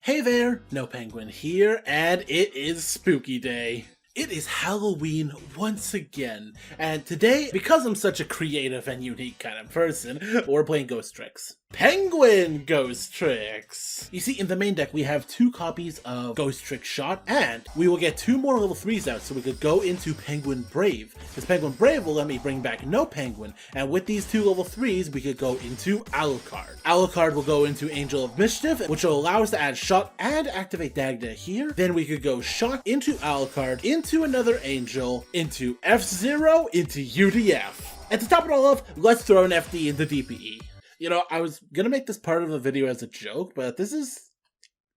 Hey there, Nopenguin here, and it is Spooky Day. It is Halloween once again, and today, because I'm such a creative and unique kind of person, we're playing Ghostrick Penguin Ghostrick. You see, in the main deck, we have 2 copies of Ghostrick Shot, and we will get 2 more level 3s out, so we could go into Penguin Brave. Because Penguin Brave will let me bring back Nopenguin, and with these 2 level 3s, we could go into Alucard. Alucard will go into Angel of Mischief, which will allow us to add Shot and activate Dagda here. Then we could go Shot into Alucard, into another Angel, into F-Zero, into UDF. And to top it all off, let's throw an FD into DPE. You know, I was gonna make this part of the video as a joke, but this is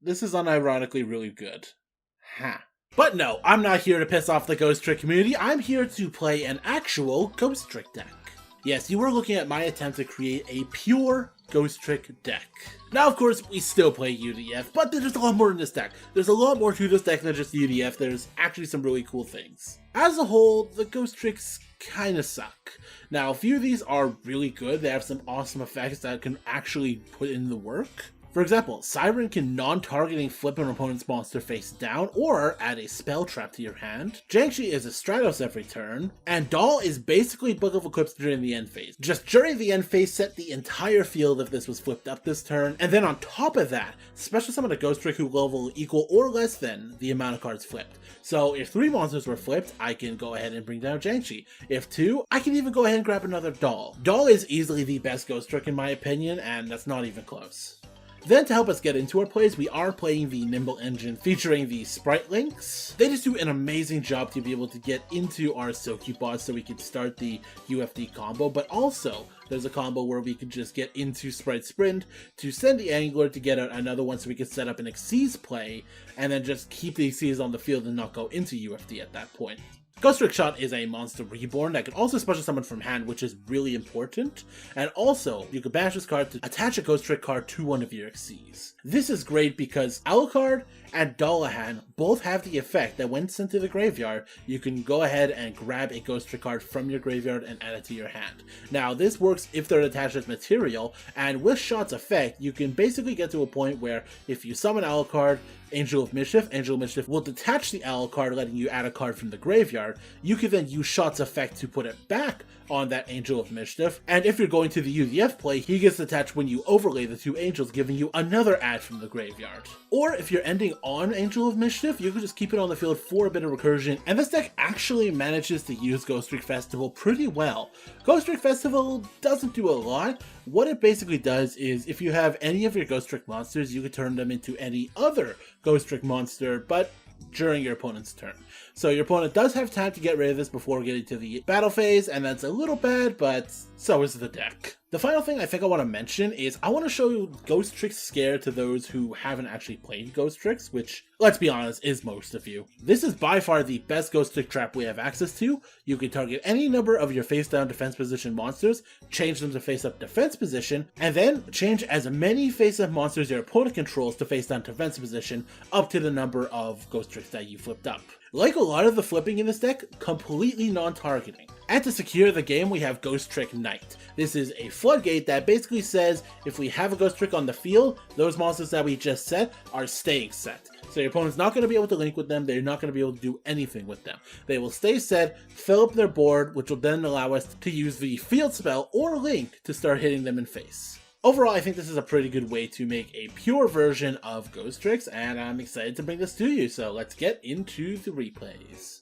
unironically really good. Ha. But no, I'm not here to piss off the Ghostrick community, I'm here to play an actual Ghostrick deck. Yes, you were looking at my attempt to create a pure Ghostrick deck. Now, of course, we still play UDF, but there's a lot more in this deck. There's a lot more to this deck than just UDF, there's actually some really cool things. As a whole, the Ghostricks kinda suck. Now, a few of these are really good, they have some awesome effects that can actually put in the work. For example, Siren can non-targeting flip an opponent's monster face down or add a spell trap to your hand. Jiangshi is a Stratos every turn, and Doll is basically Book of Eclipse during the end phase. Just during the end phase, set the entire field if this was flipped up this turn, and then on top of that, special summon a Ghostrick who level equal or less than the amount of cards flipped. So if 3 monsters were flipped, I can go ahead and bring down Jiangshi. If 2, I can even go ahead and grab another Doll. Doll is easily the best Ghostrick in my opinion, and that's not even close. Then to help us get into our plays, we are playing the Nimble Engine featuring the Sprite Links. They just do an amazing job to be able to get into our Soku bots so we can start the UFD combo, but also there's a combo where we could just get into Sprite Sprint to send the Angler to get out another one so we could set up an Xyz play and then just keep the Xyz on the field and not go into UFD at that point. Ghostrick Shot is a monster reborn that can also special summon from hand, which is really important. And also, you can banish this card to attach a Ghostrick card to one of your Xyz. This is great because Alucard and Dullahan both have the effect that when sent to the graveyard, you can go ahead and grab a Ghostrick card from your graveyard and add it to your hand. Now, this works if they're attached as material, and with Shot's effect, you can basically get to a point where if you summon Alucard, Angel of Mischief will detach the Alucard, letting you add a card from the graveyard. You can then use Shot's effect to put it back on that Angel of Mischief, and if you're going to the UDF play, he gets attached when you overlay the 2 angels, giving you another add from the graveyard. Or if you're ending on Angel of Mischief, you can just keep it on the field for a bit of recursion, and this deck actually manages to use Ghostrick Festival pretty well. Ghostrick Festival doesn't do a lot. What it basically does is, if you have any of your Ghostrick monsters, you can turn them into any other Ghostrick monster, but during your opponent's turn. So your opponent does have time to get rid of this before getting to the battle phase, and that's a little bad, but so is the deck. The final thing I think I want to mention is I want to show you Ghostrick Scare to those who haven't actually played Ghostricks, which, let's be honest, is most of you. This is by far the best Ghostrick trap we have access to. You can target any number of your face-down defense position monsters, change them to face-up defense position, and then change as many face-up monsters your opponent controls to face-down defense position up to the number of Ghostricks that you flipped up. Like a lot of the flipping in this deck, completely non-targeting. And to secure the game, we have Ghostrick Knight. This is a floodgate that basically says if we have a Ghostrick on the field, those monsters that we just set are staying set. So your opponent's not going to be able to link with them, they're not going to be able to do anything with them. They will stay set, fill up their board, which will then allow us to use the field spell or link to start hitting them in face. Overall, I think this is a pretty good way to make a pure version of Ghostricks, and I'm excited to bring this to you, so let's get into the replays.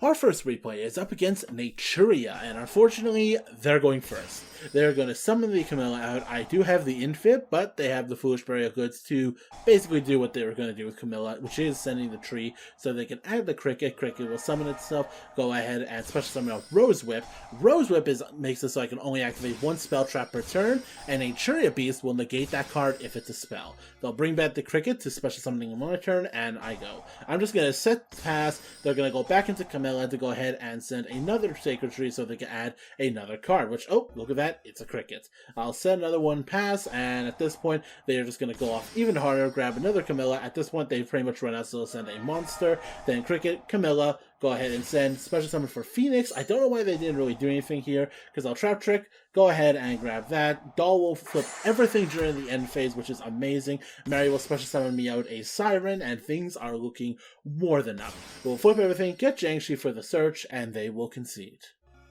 Our first replay is up against Naturia, and unfortunately, they're going first. They're going to summon the Camilla out. I do have the Infib, but they have the Foolish Burial Goods to basically do what they were going to do with Camilla, which is sending the tree, so they can add the Cricket. Cricket will summon itself, go ahead and special summon out Rose Whip. Rose Whip makes it so I can only activate 1 spell trap per turn, and Naturia Beast will negate that card if it's a spell. They'll bring back the Cricket to special summoning in 1 turn, and I go. I'm just going to set pass. They're going to go back into Camilla to go ahead and send another Sacred Tree so they can add another card, which, oh, look at that. It's a Cricket. I'll send another one pass, and at this point, they are just going to go off even harder, grab another Camilla. At this point, they've pretty much run out, so they'll send a monster, then Cricket, Camilla, go ahead and send Special Summon for Phoenix. I don't know why they didn't really do anything here, because I'll Trap Trick, go ahead and grab that. Doll will flip everything during the end phase, which is amazing. Mary will Special Summon me out a Siren, and things are looking more than up. We'll flip everything, get Jiangshi for the search, and they will concede.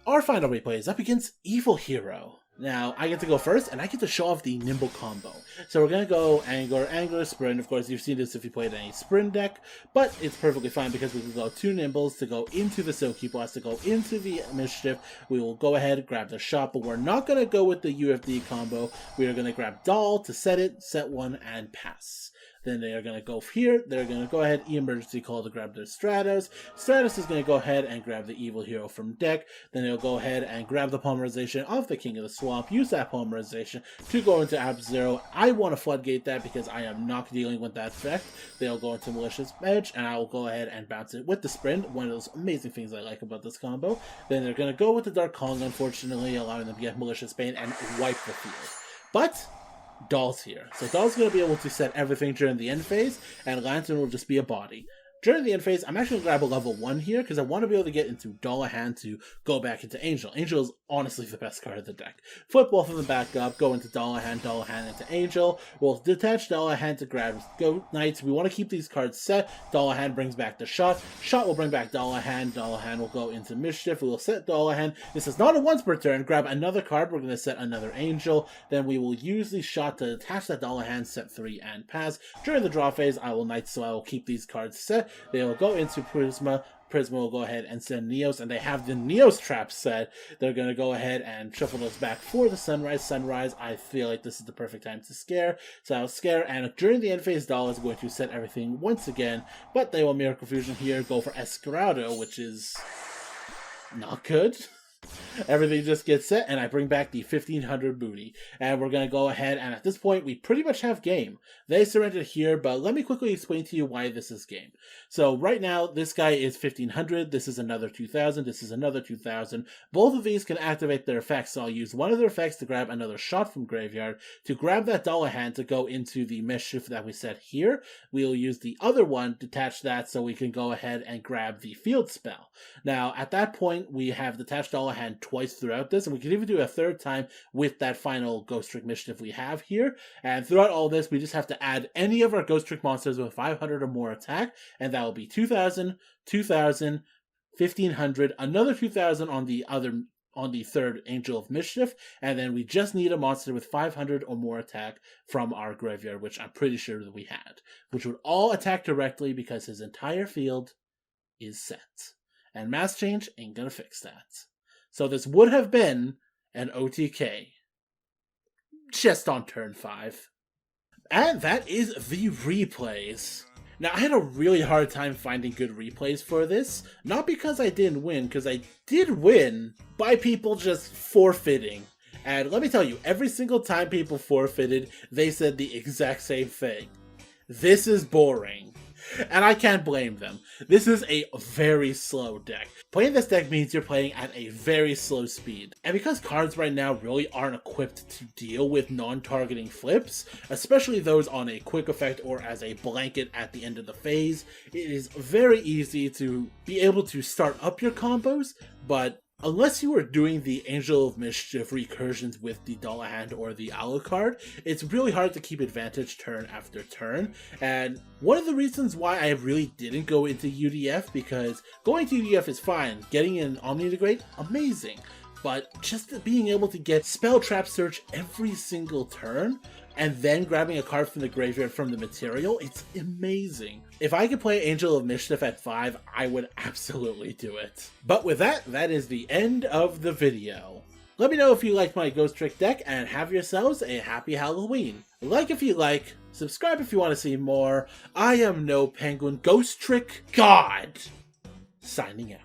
Our final replay is up against Evil Hero. Now, I get to go first, and I get to show off the Nimble combo. So we're going to go Angler, Sprint. Of course, you've seen this if you played any Sprint deck, but it's perfectly fine because we can go 2 Nimbles to go into the Silky Blast, to go into the Mischief. We will go ahead and grab the shot, but we're not going to go with the UFD combo. We are going to grab Doll to set it, set 1, and pass. Then they are going to go here. They're going to go ahead, emergency call to grab their Stratos. Stratos is going to go ahead and grab the Evil Hero from deck. Then they'll go ahead and grab the Polymerization of the King of the Swamp. Use that Polymerization to go into Ab-Zero. I want to floodgate that because I am not dealing with that effect. They'll go into Malicious Edge, and I will go ahead and bounce it with the Sprint. One of those amazing things I like about this combo. Then they're going to go with the Dark Kong, unfortunately, allowing them to get Malicious Bane and wipe the field. But Doll's here. So Doll's going to be able to set everything during the end phase, and Lantern will just be a body. During the end phase, I'm actually going to grab a level 1 here, because I want to be able to get into Dollahan to go back into Angel. Angel is honestly the best card of the deck. Flip both of them back up, go into Dollahan, Dollahan into Angel. We'll detach Dollahan to grab Go Knights. We want to keep these cards set. Dollahan brings back the Shot. Shot will bring back Dollahan. Dollahan will go into Mischief. We will set Dollahan. This is not a once per turn. Grab another card. We're going to set another Angel. Then we will use the Shot to attach that Dollahan, set 3, and pass. During the draw phase, I will Knight, so I will keep these cards set. They will go into Prisma. Prisma will go ahead and send Neos, and they have the Neos trap set. They're going to go ahead and shuffle those back for the Sunrise. Sunrise, I feel like this is the perfect time to scare. So I'll scare, and during the end phase, Doll is going to set everything once again, but they will Miracle Fusion here, go for Escarado, which is not good. Everything just gets set, and I bring back the 1500 booty. And we're going to go ahead, and at this point, we pretty much have game. They surrendered here, but let me quickly explain to you why this is game. So right now, this guy is 1500, this is another 2000, this is another 2000. Both of these can activate their effects, so I'll use one of their effects to grab another Shot from Graveyard, to grab that Dollahan to go into the Mischief that we set here. We'll use the other one, detach that, so we can go ahead and grab the Field Spell. Now, at that point, we have detached Dollahan twice throughout this, and we can even do a third time with that final Ghostrick Mischief we have here. And throughout all this, we just have to add any of our Ghostrick monsters with 500 or more attack, and that will be 2000, 2000, 1500, another 2000 on the third Angel of Mischief, and then we just need a monster with 500 or more attack from our graveyard, which I'm pretty sure that we had, which would all attack directly because his entire field is set. And Mass Change ain't gonna fix that. So this would have been an OTK just on turn 5. And that is the replays. Now, I had a really hard time finding good replays for this, not because I didn't win, because I did win by people just forfeiting. And let me tell you, every single time people forfeited, they said the exact same thing. This is boring. And I can't blame them. This is a very slow deck. Playing this deck means you're playing at a very slow speed. And because cards right now really aren't equipped to deal with non-targeting flips, especially those on a quick effect or as a blanket at the end of the phase, it is very easy to be able to start up your combos, but unless you are doing the Angel of Mischief recursions with the Dollahan or the Alucard, it's really hard to keep advantage turn after turn. And one of the reasons why I really didn't go into UDF, because going to UDF is fine, getting an Omni-Integrate, amazing. But just being able to get Spell Trap Search every single turn, and then grabbing a card from the graveyard from the material, it's amazing. If I could play Angel of Mischief at 5, I would absolutely do it. But with that, that is the end of the video. Let me know if you liked my Ghostrick deck, and have yourselves a happy Halloween. Like if you like, subscribe if you want to see more. I am Nopenguin, Ghostrick God, signing out.